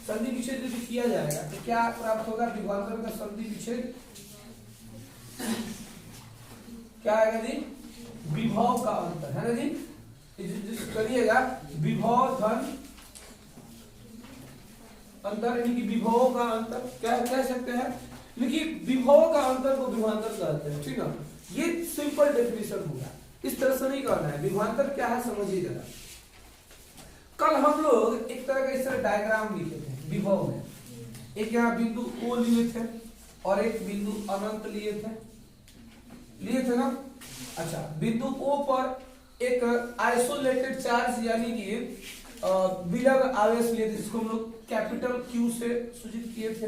संधि विच्छेद यदि किया जाएगा तो क्या प्राप्त होगा? विभवांतर का संधि विच्छेद क्या आएगा जी? विभव का अंतर है ना जी। करिएगा विभव धन अंतर, यानी कि विभवों का अंतर क्या कह सकते हैं, लेकिन विभव का अंतर को विभवांतर कहते हैं, ठीक है। ये सिंपल डेफिनेशन होगा, इस तरह से नहीं कहना है। विभवांतर क्या है समझिए जरा। कल हम लोग एक तरह का इस तरह डायग्राम लिखे थे विभव में। एक यहाँ बिंदु O लिए थे और एक बिंदु अनंत लिए थे ना। अच्छा, बिंदु O पर एक आइसोलेटेड चार्ज यानी कि विलग आवेश लिए थे, जिसको हम लोग कैपिटल Q से सूचित किए थे,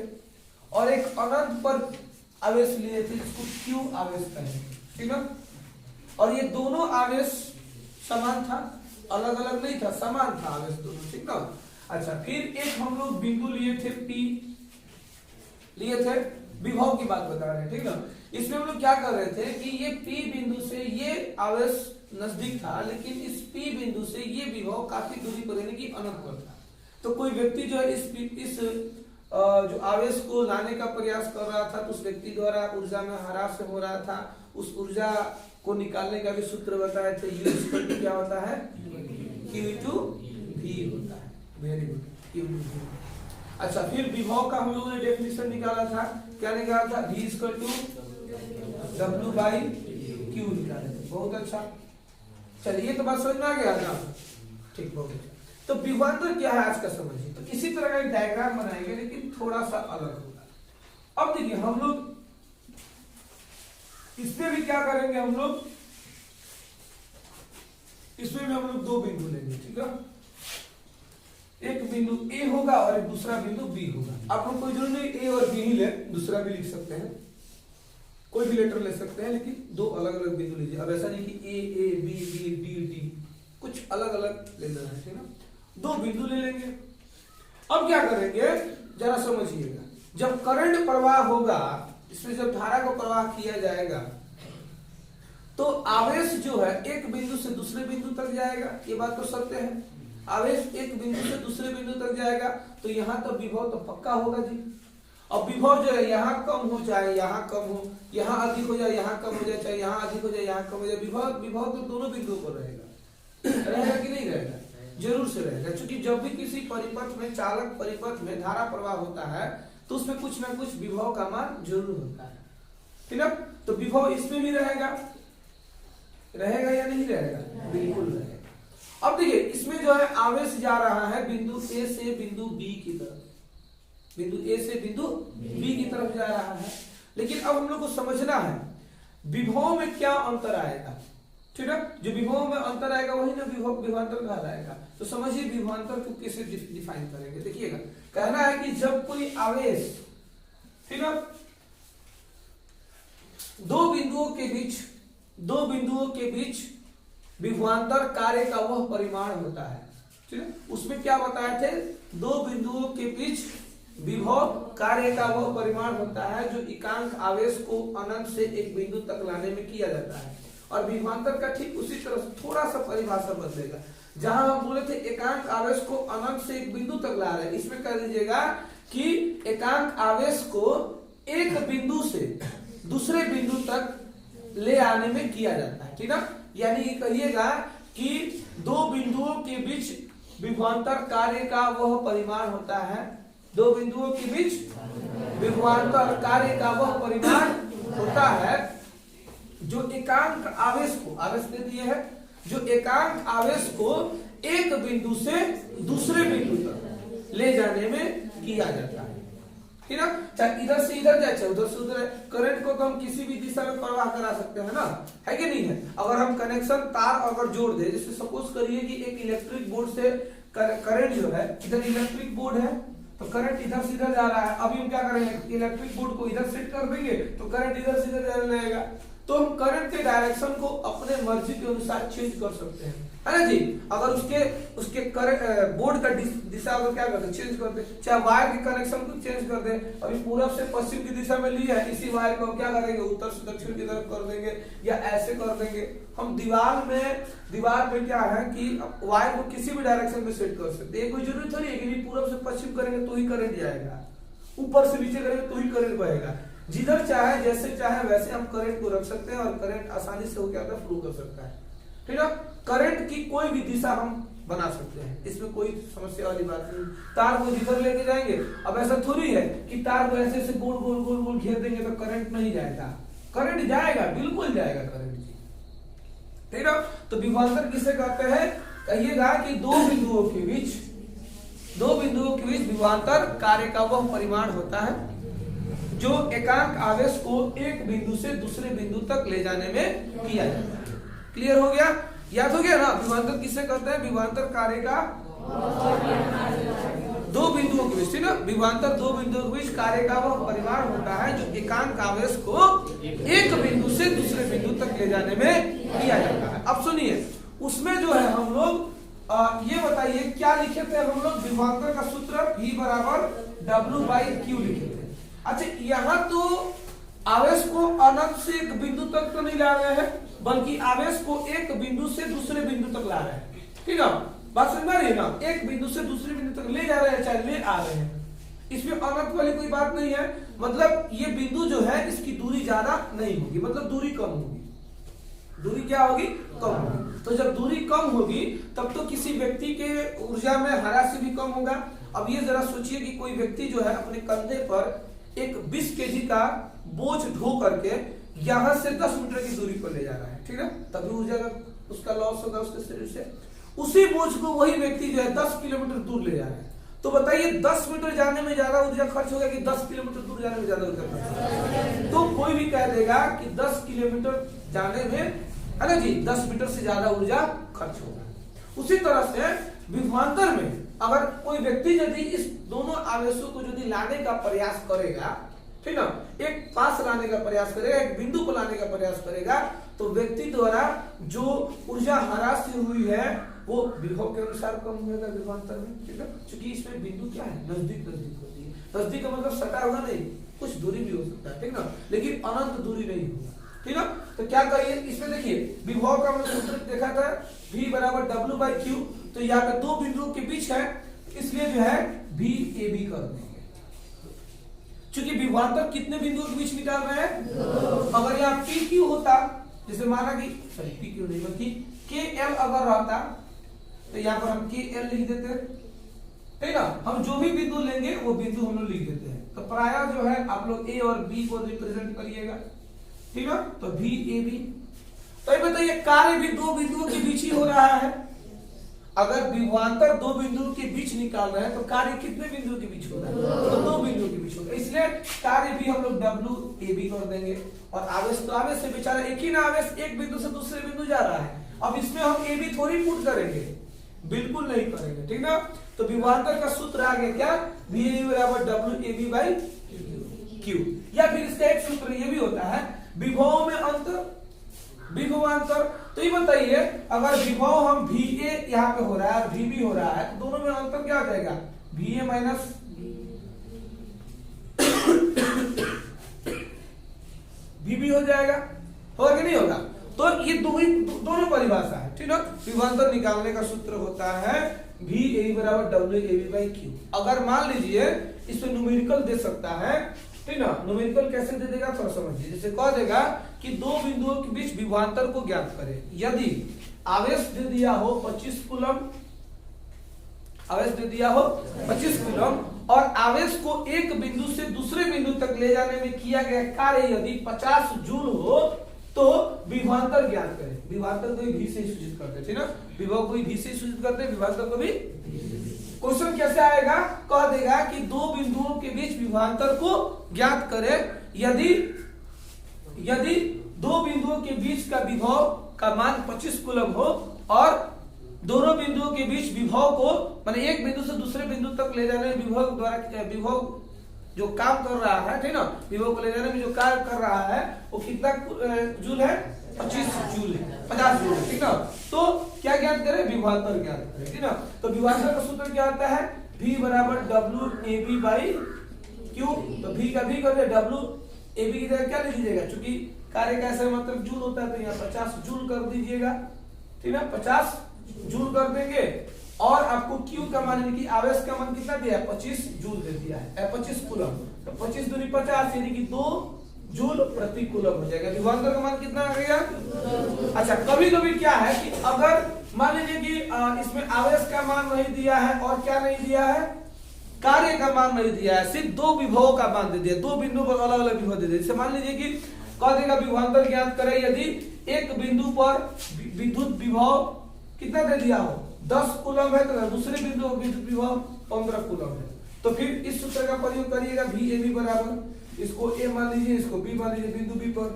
और एक अनंत पर आवेश लिए थे जिसको Q आवेश कहेंगे, ठीक है। और ये दोनों आवेश समान था, अलग अलग नहीं था, समान था आवेश दोनों, ठीक ना। अच्छा, फिर एक हम लोग बिंदु लिए थे P लिए थे, विभव की बात बता रहे हैं, ठीक ना। इसमें हम लोग क्या कर रहे थे कि ये P बिंदु से ये आवेश नजदीक था, लेकिन इस P बिंदु से ये विभव काफी दूरी पर यानी कि अनंत पर था। तो कोई व्यक्ति जो है इस जो आवेश को लाने का प्रयास कर रहा था, तो उस व्यक्ति द्वारा ऊर्जा में ह्रास हो रहा था। उस ऊर्जा को निकालने का भी सूत्र बताए थे, U क्या होता है? Q/V होता है। Very good, Q/V। अच्छा, फिर विभव का हम लोगों ने डेफिनेशन निकाला था, क्या निकाला था? V=W/Q निकाले थे। बहुत अच्छा, चलिए तो बात समझ में आ गया ना, ठीक, बहुत अच्छा। तो विभवांतर क्या है आज का समझिए। तो इसी तरह का एक डायग्राम बनाएंगे, लेकिन थोड़ा सा अलग होगा। अब देखिए हम लोग इसमें भी क्या करेंगे, हम लोग इसमें भी हम लोग दो बिंदु लेंगे, ठीक है। एक बिंदु A होगा और एक दूसरा बिंदु B होगा। आप लोग कोई जरूरी नहीं A और B ही ले, दूसरा भी लिख सकते हैं, कोई भी लेटर ले सकते हैं, लेकिन दो अलग अलग बिंदु लीजिए। अब ऐसा नहीं कि A B B D D, कुछ अलग अलग लेना है, ठीक है। दो बिंदु ले लेंगे। अब क्या करेंगे जरा समझिएगा। जब करंट प्रवाह होगा, इसमें जब धारा को प्रवाह किया जाएगा, तो आवेश जो है एक बिंदु से दूसरे बिंदु तक जाएगा, ये बात तो सत्य है। आवेश एक बिंदु से दूसरे बिंदु तक जाएगा, तो यहाँ तो विभव तो पक्का होगा जी। अब विभव जो है यहाँ कम हो चाहे यहाँ कम हो, यहाँ अधिक हो जाए यहाँ कम हो जाए, चाहे यहाँ अधिक हो जाए यहाँ कम हो जाए, विभव तो दोनों बिंदुओं पर रहेगा कि नहीं रहेगा? जरूर से रहेगा, क्योंकि जब भी किसी परिपथ में, चालक परिपथ में धारा प्रवाह होता है, तो उसमें कुछ ना कुछ विभव का मान जरूर होता है, ठीक है। तो विभव इसमें भी रहेगा या नहीं रहेगा? बिल्कुल रहेगा। अब देखिए इसमें जो है आवेश जा रहा है बिंदु A से बिंदु B की तरफ, बिंदु A से बिंदु B की तरफ जा रहा है। लेकिन अब हम लोग को समझना है विभव में क्या अंतर आएगा, ठीक है। जो विभव में अंतर आएगा वही ना विभवांतर कहलाएगा। तो समझिए विभवांतर को कैसे डिफाइन करेंगे। देखिएगा, कहना है कि जब कोई आवेश, ठीक है, दो बिंदुओं के बीच विभवांतर कार्य का वह परिमाण होता है, ठीक है। उसमें क्या बताए थे? दो बिंदुओं के बीच विभव कार्य का वह परिमाण होता है जो एकांक आवेश को अनंत से एक बिंदु तक लाने में किया जाता है। और विभवांतर का ठीक उसी तरह से थोड़ा सा परिभाषा बदलेगा। जहां हम बोले थे एकांक आवेश को अनंत से एक बिंदु तक ला रहे हैं, इसमें कह दीजिएगा कि एकांक आवेश को एक बिंदु से दूसरे बिंदु तक ले आने में किया जाता है, ठीक है। यानी कहिएगा कि दो बिंदुओं के बीच विभवांतर कार्य का वह परिमाण होता है, दो बिंदुओं के बीच विभवांतर कार्य का वह परिमाण होता है जो एकांक आवेश को, आवेश दे दिए है, जो एकांक आवेश को एक बिंदु से दूसरे बिंदु तक ले जाने में किया जाता है, ठीक है। चाहे इधर से इधर जाए, चाहे उधर से उधर। करंट को तो हम किसी भी दिशा में प्रवाह करा सकते हैं ना, है कि नहीं है। अगर हम कनेक्शन तार अगर जोड़ दे, जैसे सपोज करिए कि एक इलेक्ट्रिक बोर्ड से करंट जो है, इधर इलेक्ट्रिक बोर्ड है तो करंट इधर से इधर जा रहा है। अभी हम क्या करेंगे, इलेक्ट्रिक बोर्ड को इधर सेट कर देंगे तो करंट इधर से इधर जाने लगेगा। तो हम करंट के डायरेक्शन को अपने मर्जी के अनुसार चेंज कर सकते हैं, है ना जी। अगर उसके बोर्ड का दिशा अगर क्या करते चेंज कर दे, चाहे वायर के कनेक्शन को चेंज कर दे। अभी पूरब से पश्चिम की दिशा में ली है, इसी वायर को क्या करेंगे उत्तर से दक्षिण की तरफ कर देंगे या ऐसे कर देंगे। हम दीवार में क्या है कि वायर को किसी भी डायरेक्शन में सेट कर सकते हैं। कोई जरूरी थोड़ी है कि पूरब से पश्चिम करेंगे तो ही करंट जाएगा, ऊपर से नीचे करेंगे तो ही करंट बहेगा। जिधर चाहे जैसे चाहे वैसे हम करंट को रख सकते हैं और करंट आसानी से क्या होता है फ्लो कर सकता है, ठीक है। करंट की कोई भी दिशा हम बना सकते हैं, इसमें कोई समस्या वाली बात नहीं। तार को जिधर लेके जाएंगे, अब ऐसा थोड़ी है कि तार को ऐसे गोल गोल गोल गोल घेर देंगे तो करंट नहीं जाएगा, करंट जाएगा, बिल्कुल जाएगा करंट जी, ठीक है। तो विभवांतर किसे कहते हैं, कहिएगा कि दो बिंदुओं के बीच विभवांतर कार्य का वह परिमाण होता है जो एकांक आवेश को एक बिंदु से दूसरे बिंदु तक ले जाने में किया जाता है। क्लियर हो गया, याद हो गया ना। विभवांतर किसे कहते हैं, विभवांतर कार्य का दो बिंदुओं के बीच, ठीक है। विभवांतर दो बिंदुओं के बीच कार्य का वह परिमाण होता है जो एकांक आवेश को एक बिंदु से दूसरे बिंदु तक ले जाने में किया जाता है। अब सुनिए, उसमें जो है हम लोग ये बताइए क्या लिखे थे हम लोग, विभवांतर का सूत्र V बराबर W/Q लिखे थे। अच्छा, यहाँ तो आवेश को अनंत से एक बिंदु तक तो नहीं ला रहे हैं, बल्कि आवेश को एक बिंदु से दूसरे बिंदु तक ला रहे हैं, ठीक है। बात समझ में आ रही है ना, एक बिंदु से दूसरे बिंदु तक ले जा रहे हैं चाहे ले आ रहे हैं, इसमें अनंत वाली कोई बात नहीं है। मतलब ये बिंदु जो है इसकी दूरी ज्यादा नहीं होगी, मतलब दूरी कम होगी। दूरी क्या होगी, कम होगी। तो जब दूरी कम होगी तब तो किसी व्यक्ति के ऊर्जा में ह्रास भी कम होगा। अब ये जरा सोचिए कि कोई व्यक्ति जो है अपने कंधे पर एक 20 केजी का बोझ ढो करके यहां से 10 मीटर की दूरी पर ले जा रहा है, ठीक है, तभी ऊर्जा का उसका लॉस होगा उसके शरीर से। उसी बोझ को वही व्यक्ति जो है 10 किलोमीटर दूर ले जा रहा है, तो बताइए 10 मीटर जाने में ज्यादा ऊर्जा खर्च होगा कि 10 किलोमीटर दूर जाने में ज्यादा ऊर्जा खर्च होगा। तो कोई भी कह देगा कि 10 किलोमीटर जाने में, है ना जी, 10 मीटर से ज्यादा ऊर्जा खर्च होगा। उसी तरह से विभवांतर में अगर कोई व्यक्ति यदि इस दोनों आवेशों को यदि लाने का प्रयास करेगा, ठीक ना, एक पास लाने का प्रयास करेगा, एक बिंदु पर लाने का प्रयास करेगा, तो व्यक्ति द्वारा जो ऊर्जा ह्रास हुई है वो विभव के अनुसार कम होगा विभवांतर में, ठीक है। क्योंकि इसमें बिंदु क्या है, नजदीक होती है। नजदीक का मतलब सटा होगा नहीं, कुछ दूरी भी हो सकता है, ठीक ना, लेकिन अनंत दूरी नहीं होगा, ठीक है। तो क्या करिए, इसमें देखिए विभव का हमने सूत्र देखा था V बराबर W/Q। तो यहाँ पे दो बिंदुओं के बीच है, इसलिए जो है VAB कर देंगे। चूंकि विभवांतर कितने बिंदुओं के बीच निकाल रहे हैं, अगर यहाँ PQ होता, जैसे माना कि सॉरी PQ नहीं बल्कि KL अगर रहता, तो यहाँ पर हम KL लिख देते हैं, ठीक है। हम जो भी बिंदु लेंगे वो बिंदु हम लोग लिख देते हैं। तो प्रायः जो है आप लोग A और B को रिप्रेजेंट करिएगा, ठीक है। तो VAB। तो ये बताइए कार्य भी दो बिंदुओं के बीच ही हो रहा है। अगर विभवांतर दो बिंदुओं के बीच निकाल रहे हैं तो कार्य कितने बिंदुओं के बीच हो रहा है, तो दो बिंदुओं के बीच हो रहा है, इसलिए कार्य भी हम लोग WAB कर देंगे। और आवेश तो आवेश से बेचारा एक ही ना आवेश एक बिंदु से दूसरे बिंदु जा रहा है। अब इसमें हम AB थोड़ी पुट करेंगे, बिल्कुल नहीं करेंगे, ठीक ना। तो विभवांतर का सूत्र आ गया क्या, VAB बराबर WAB/Q। या फिर इसका एक सूत्र ये भी होता है विभव में अंतर, विभवांतर। तो ये बताइए अगर विभव हम VA यहाँ पे हो रहा है और VB हो रहा है, तो दोनों में अंतर क्या हो जाएगा, VA माइनस VB हो जाएगा, होगा कि नहीं होगा। तो ये दोनों परिभाषा है, ठीक है। विभवांतर निकालने का सूत्र होता है VAB बराबर WAB/Q। अगर मान लीजिए इसमें न्यूमेरिकल दे सकता है, ठीक ना, न्यूमेरिकल कैसे दे देगा थोड़ा समझिए। जैसे कह देगा कि दो बिंदुओं के बीच विभवांतर को ज्ञात करें। यदि आवेश दे दिया हो 25 कूलम, आवेश दे दिया हो 25 कूलम और आवेश को एक बिंदु से दूसरे बिंदु तक ले जाने में किया गया कार्य यदि 50 जूल हो, तो विभवांतर ज्ञात करें। विभवांतर को भी से सूचित करते हैं, ठीक ना, विभव को भी से सूचित करते हैं, विभवांतर को भी। क्वेश्चन कैसे आएगा, कह देगा कि दो बिंदुओं के बीच विभवांतर को ज्ञात करें यदि दो बिंदुओं के बीच का विभव का मान 25 कूलम हो और दोनों बिंदुओं के बीच विभव को माने एक बिंदु से दूसरे बिंदु तक ले जाने में विभव जो काम कर रहा है, ठीक ना, विभव को ले जाने में जो कार्य कर रहा है वो कितना जूल है, 25 जूल है, 50 जूल है, ठीक ना। तो क्या ज्ञात करें, विभवांतर ज्ञात करें, ठीक ना। तो विभवांतर का सूत्र क्या आता है, V बराबर W AB बाई Q। तो V का V कर दे, W AB की जगह क्या लिख दीजिएगा, चूंकि कार्य का ऐसा मतलब जूल होता है तो यहाँ 50 जूल कर दीजिएगा, ठीक ना, 50 जूल कर देंगे। और आपको Q का मान यानी कि आवेश का मान कितना दिया है, 25 जूल दे दिया है, 25 कूलम। तो 25 दूनी 50 यानी कि 2 जूल प्रति कूलम हो जाएगा। विभवांतर का मान कितना आ गया। अच्छा, कभी कभी क्या है कि अगर मान लीजिए कि इसमें आवेश का मान नहीं दिया है और क्या नहीं दिया है, कार्य का मान नहीं दिया है, सिर्फ 2 विभवों का मान दे दिया, 2 बिंदु पर अलग अलग विभव दे दिया। जैसे मान लीजिए कि कह देगा विभवांतर ज्ञात करें यदि एक बिंदु पर विद्युत विभव कितना दे दिया हो, 10 कूलम है, तो दूसरे बिंदु पर विद्युत विभव 15 कूलम है। तो फिर इस सूत्र का प्रयोग करिएगा, VAB बराबर, इसको A मान लीजिए, इसको B मान लीजिए बिंदु B पर,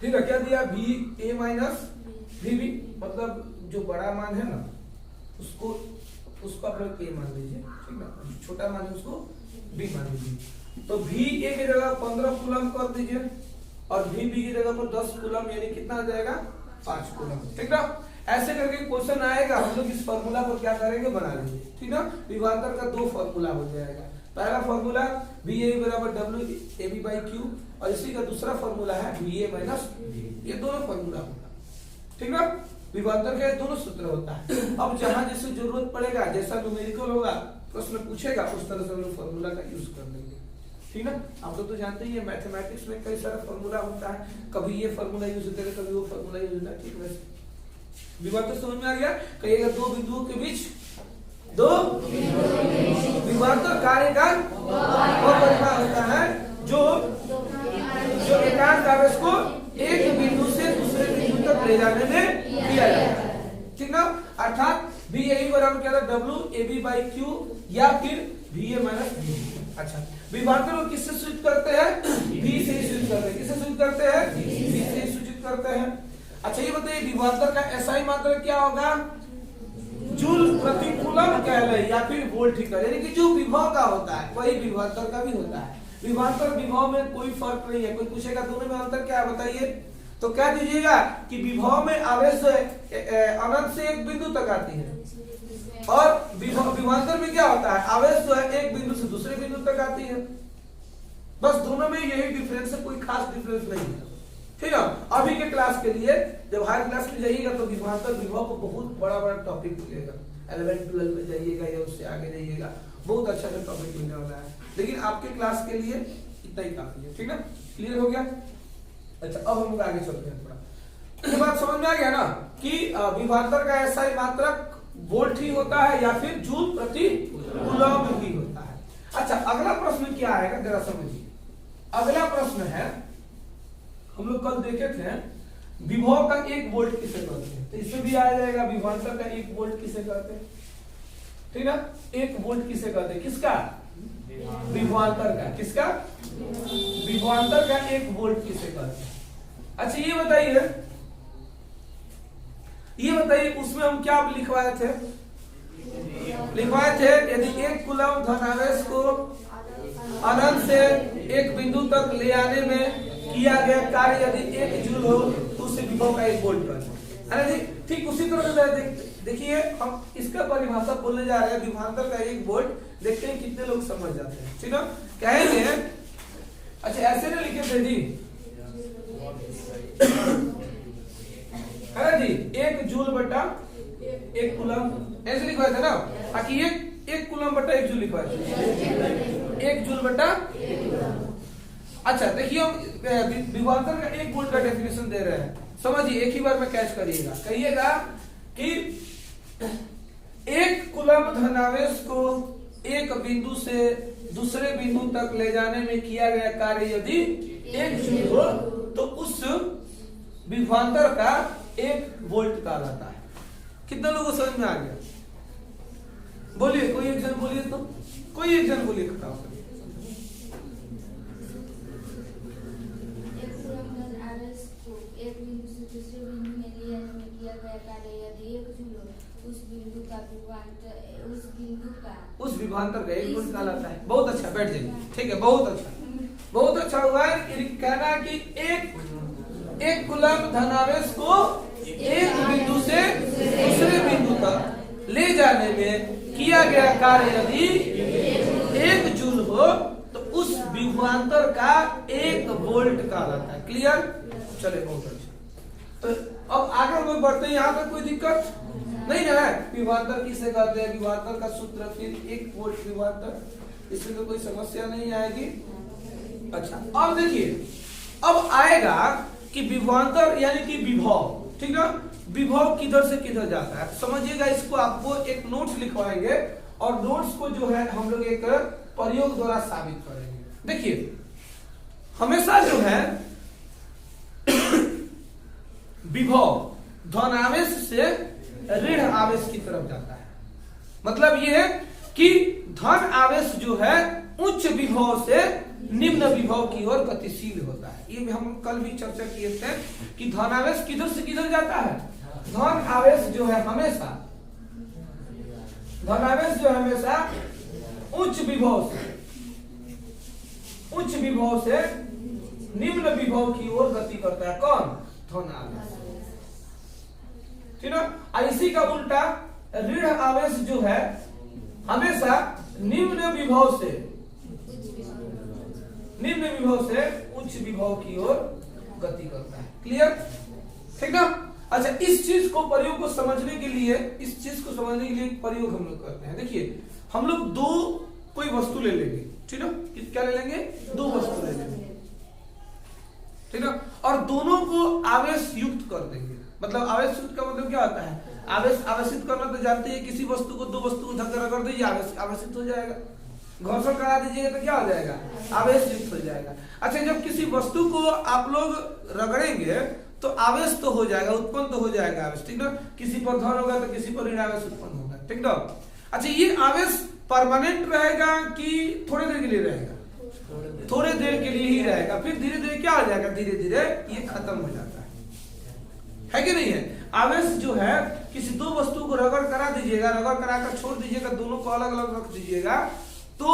ठीक है। क्या दिया, VA माइनस VB, मतलब जो बड़ा मान है ना उसको आप लोग A मान लीजिए, ठीक ना, छोटा मान है उसको B मान लीजिए। तो VA की जगह 15 कूलम कर दीजिए और VB की जगह पर 10 कूलम, यानी कितना आ जाएगा, 5 कूलम, ठीक ना। ऐसे करके क्वेश्चन आएगा, हम लोग इस फार्मूला को क्या करेंगे, बना लेंगे, ठीक ना। विभवांतर का 2 फार्मूला हो जाएगा। पहला फार्मूला VA बराबर WAB बाई Q, और इसी का दूसरा फार्मूला है VA माइनस V। ये दोनों फार्मूला होगा, ठीक ना। विभवांतर के दोनों सूत्र होता है। अब जहां जैसे जरूरत पड़ेगा, जैसा न्यूमेरिकल होगा, प्रश्न पूछेगा, उस तरह से हम लोग फार्मूला का यूज कर लेंगे, ठीक ना। आप लोग तो जानते ही है मैथमेटिक्स में कई सारा फार्मूला होता है, कभी ये फार्मूला यूज होता है, कभी वो फार्मूला यूज होता है, ठीक है। विभवांतर समझ में आ गया। कहिएगा 2 बिंदुओं के बीच, 2 विभवांतर कार्य का वो परिमाण होता है जो एकांक आवेश को एक बिंदु से दूसरे बिंदु तक ले जाने में किया जाता है, ठीक ना। अर्थात VAB बराबर क्या था, WAB बाई Q या फिर VA माइनस VB। अच्छा, विभवांतर को किससे सूचित करते हैं, V से सूचित करते हैं। किससे सूचित करते हैं, V से सूचित करते हैं। अच्छा, ये बताइए विभवांतर का SI मात्रक क्या होगा, जूल प्रति कूलम कहले या फिर वोल्टीकल, यानी कि जो विभव का होता है वही विभवांतर का भी होता है। विभवांतर विभव में कोई फर्क नहीं है। कोई पूछेगा दोनों में अंतर क्या है बताइए, तो क्या दीजिएगा कि विभव में आवेश अनंत से एक बिंदु तक आती है, और विभवांतर में क्या होता है, आवेश जो है एक बिंदु से दूसरे बिंदु तक आती है। बस दोनों में यही डिफरेंस है, कोई खास डिफरेंस नहीं है, ठीक है। अभी के क्लास के लिए जब हाई क्लास में जाइएगा तो विभवांतर विभव को बहुत बड़ा बड़ा टॉपिक मिलेगा। 11-12 में जाइएगा या उससे आगे जाइएगा, बहुत अच्छा सा टॉपिक मिलने वाला है, लेकिन आपके क्लास के लिए इतना ही काफी है, ठीक ना। क्लियर हो गया। अच्छा, अब हम लोग आगे चलते हैं थोड़ा। ये बात समझ में आ गया ना कि विभवांतर का SI मात्रक वोल्ट ही होता है या फिर जूल प्रति कूलम ही होता है। अच्छा, अगला प्रश्न क्या आएगा जरा समझिए। अगला प्रश्न है, हम लोग कल देखे थे विभव का 1 वोल्ट किसे कहते हैं, तो इसमें भी आ जाएगा विभवांतर का 1 वोल्ट किसे कहते हैं, ठीक ना। 1 वोल्ट किसे कहते हैं, किसका, विभवांतर का, किसका, विभवांतर का 1 वोल्ट किसे कहते हैं। अच्छा, ये बताइए उसमें हम क्या लिखवाए थे, यदि 1 कूलम धनावेश को अनंत से एक बिंदु तक ले आने में किया गया कार्य यदि 1 जूल हो तो उससे विभव का 1 वोल्ट है जी। ठीक उसी तरह से देखिए हम इसका परिभाषा बोलने जा रहे हैं, विभवांतर का 1 वोल्ट। देखते हैं कितने लोग समझ जाते हैं, ठीक है। कहेंगे, अच्छा ऐसे ना लिखे थे जी, है ना जी, 1 जूल बटा 1 कूलम, ऐसे लिखवाया था ना, ताकि 1 कूलम बटा 1 जूल लिखवाया था, 1 जूल बटा। अच्छा देखिए, हम विभवांतर का 1 वोल्ट का डेफिनेशन दे रहे हैं, समझिए एक ही बार में कैच करिएगा। कहिएगा कि 1 कूलम धनावेश को एक बिंदु से दूसरे बिंदु तक ले जाने में किया गया कार्य यदि 1 जूल हो तो उस विभवांतर का 1 वोल्ट कहलाता है। कितने लोगों को समझ में आ गया, बोलिए, कोई एक जन बोलिए, तो कोई एक जन बोलिए, खटाओ करिए। एक बिंदु से दूसरे बिंदु में ले जाने में किया गया कार्य यदि 1 जूल हो, उस बिंदु का उस विभवांतर का एक वोल्ट कहलाता है। बहुत अच्छा, बैठ जाइए, ठीक है, बहुत अच्छा, बहुत अच्छा हुआ है। कहना है कि एक कूलम धनावेश को एक बिंदु से दूसरे बिंदु तक ले जाने में किया गया कार्य यदि 1 जूल हो तो उस विभवांतर का 1 वोल्ट कहलाता है। क्लियर? चले, बहुत अच्छा। तो अब आगे हम लोग बढ़ते हैं, यहाँ पर कोई दिक्कत नहीं ना है। विभवांतर किसे कहते हैं, विभवांतर का सूत्र फिर 1 वोल्ट विभवांतर, इसमें तो कोई समस्या नहीं आएगी। अच्छा, अब देखिए, अब आएगा कि विभवांतर यानी कि विभव, ठीक है, विभव किधर से किधर जाता है। समझिएगा, इसको आपको एक नोट्स लिखवाएंगे और नोट्स को जो है हम लोग एक प्रयोग द्वारा साबित करेंगे। देखिए, हमेशा जो है विभव धनावेश से ऋण आवेश की तरफ जाता है। मतलब ये है कि धन आवेश जो है उच्च विभव से निम्न विभव की ओर गतिशील होता है। ये हम कल भी चर्चा किए थे कि धन आवेश किधर से किधर जाता है। धन आवेश जो है हमेशा, धन आवेश जो हमेशा उच्च विभव से निम्न विभव की ओर गति करता है। कौन? धन आवेश, ठीक है। इसी का उल्टा ऋण आवेश जो है हमेशा निम्न विभव से उच्च विभव की ओर गति करता है। क्लियर? ठीक ना? अच्छा, इस चीज को प्रयोग को समझने के लिए प्रयोग हम लोग करते हैं। देखिए, हम लोग कोई वस्तु ले लेंगे, ठीक है, क्या ले लेंगे? 2 वस्तु ले लेंगे, ठीक है, और दोनों को आवेश युक्त कर देंगे। मतलब आवेश युक्त का मतलब क्या होता है? आवेशित करना तो जानते हैं, किसी वस्तु को 2 वस्तु को धक्का रगड़ दीजिए, आवेशित हो जाएगा। घर्षण करा दीजिएगा तो क्या हो जाएगा? आवेश युक्त हो जाएगा। अच्छा, जब किसी वस्तु को आप लोग रगड़ेंगे तो आवेश तो हो जाएगा, उत्पन्न तो हो जाएगा आवेश, ठीक ना। किसी पर धन होगा तो किसी पर ऋण आवेश उत्पन्न होगा, ठीक ना। अच्छा, ये आवेश परमानेंट रहेगा कि थोड़ी देर के लिए रहेगा? थोड़े देर के लिए ही रहेगा, फिर धीरे धीरे क्या हो जाएगा? धीरे धीरे ये खत्म हो जाता है कि नहीं है? आवेश जो है किसी 2 वस्तु को रगड़ करा दीजिएगा, रगड़ कराकर छोड़ दीजिएगा, दोनों को अलग अलग रख दीजिएगा, तो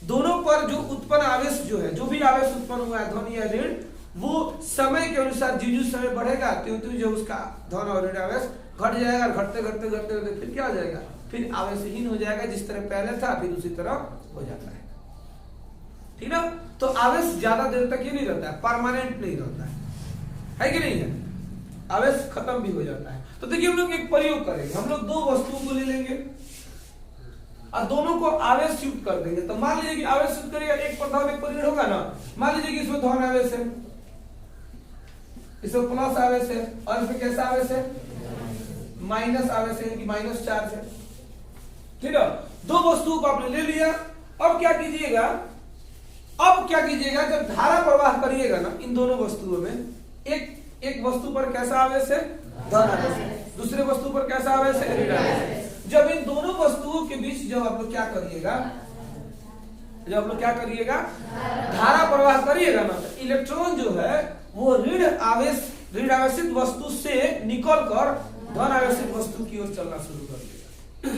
दोनों पर जो उत्पन्न आवेश जो है, जो भी आवेश उत्पन्न हुआ है धन या ऋण, वो समय के अनुसार जो समय बढ़ेगा त्यों त्यों जो उसका धन और ऋण आवेश घट जाएगा। घटते घटते घटते घटते फिर क्या हो जाएगा? फिर आवेशहीन हो जाएगा, जिस तरह पहले था फिर उसी तरह हो जाता है, ठीक ना। तो आवेश ज्यादा देर तक ये नहीं रहता है, परमानेंट नहीं रहता है कि नहीं है? आवेश खत्म भी हो जाता है। तो देखिए, हम लोग एक प्रयोग करेंगे, हम लोग 2 वस्तुओं को ले लेंगे और दोनों को आवेश युक्त कर देंगे। तो मान लीजिए कि आवेश युक्त करेगा, एक पर धन एक पर ऋण होगा ना। मान लीजिए कि इसमें धन आवेश है, इसमें प्लस आवेश है, और इसमें कैसा आवेश है? माइनस आवेश है, यानी माइनस चार्ज है, ठीक है। 2 वस्तुओं को आपने ले लिया। अब क्या कीजिएगा? जब धारा प्रवाह करिएगा ना इन दोनों वस्तुओं में, एक वस्तु पर कैसा आवेश है? धन आवेश है, दूसरे वस्तु पर कैसा आवेश है? ऋण आवेश। जब इन दोनों वस्तुओं के बीच जब आप लोग क्या करिएगा, धारा प्रवाह करिएगा ना, तो इलेक्ट्रॉन जो है वो ऋण आवेशित वस्तु से निकलकर धन आवेशित वस्तु की ओर चलना शुरू कर देगा,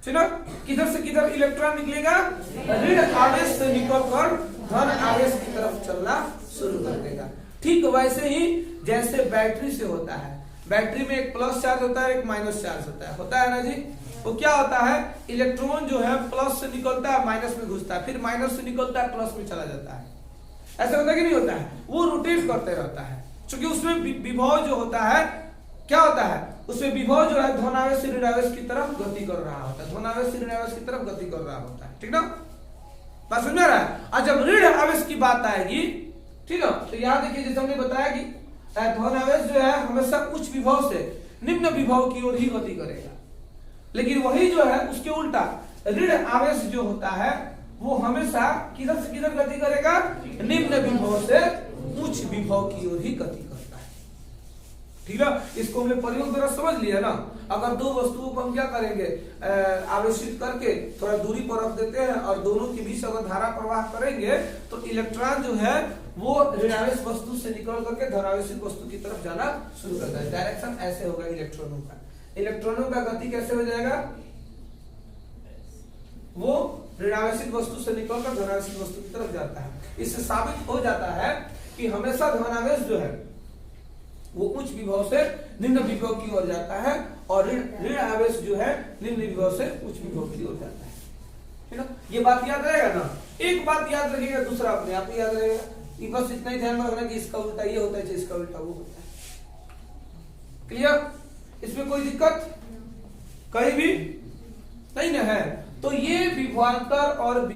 ठीक ना। किधर से किधर इलेक्ट्रॉन निकलेगा? ऋण आवेश से निकलकर धन आवेश की तरफ चलना शुरू कर देगा। ठीक वैसे ही जैसे बैटरी से होता है, बैटरी में एक प्लस चार्ज होता है, एक माइनस चार्ज होता है ना जी। वो क्या होता है? इलेक्ट्रॉन जो है प्लस से निकलता है माइनस में घुसता है, फिर माइनस से निकलता है प्लस में चला जाता है। ऐसा होता है कि नहीं होता है? वो रोटेट करते रहता है, क्योंकि उसमें विभव जो होता है क्या होता है? उसमें विभव जो है धनावेश से ऋणावेश की तरफ गति कर रहा होता है, धनावेश से ऋणावेश की तरफ गति कर रहा होता है, ठीक ना। बात समझ में रहा है? और जब ऋण आवेश की बात आएगी, ठीक है, तो यहाँ देखिए जैसे हमने बताया कि धन आवेश जो है हमेशा उच्च विभव से निम्न विभव की ओर ही गति करेगा, लेकिन वही जो है उसके उल्टा ऋण आवेश जो होता है वो हमेशा किधर से किधर गति करेगा? निम्न विभव से उच्च विभव की ओर ही गति करता है, ठीक है। इसको हमने प्रयोग द्वारा समझ लिया ना। अगर 2 वस्तुओं को हम क्या करेंगे? आवेशित करके थोड़ा दूरी पर रख देते हैं और दोनों के बीच अगर धारा प्रवाह करेंगे तो इलेक्ट्रॉन जो है वो ऋणावेश वस्तु से निकल करके धनावेशित वस्तु की तरफ जाना शुरू करता है। डायरेक्शन ऐसे होगा इलेक्ट्रॉनों का। इलेक्ट्रॉनों का गति कैसे हो जाएगा? वो ऋणावेशित वस्तु से निकलकर धनावेशित वस्तु की तरफ जाता है। इससे साबित हो जाता है कि हमेशा धनावेश जो है वो उच्च विभव से निम्न विभव की ओर जाता है और ऋण आवेश जो है निम्न विभव से उच्च विभव की ओर जाता है। है ना, ये बात याद रहेगा ना। एक बात याद रखिएगा, दूसरा अपने आप ही याद रहेगा। ये बस इतना ही ध्यान में रखना कि इसका उल्टा ये होता है, इसका उल्टा वो होता है। क्लियर? इसमें कोई दिक्कत कहीं भी नहीं ना है। तो ये विभवांतर और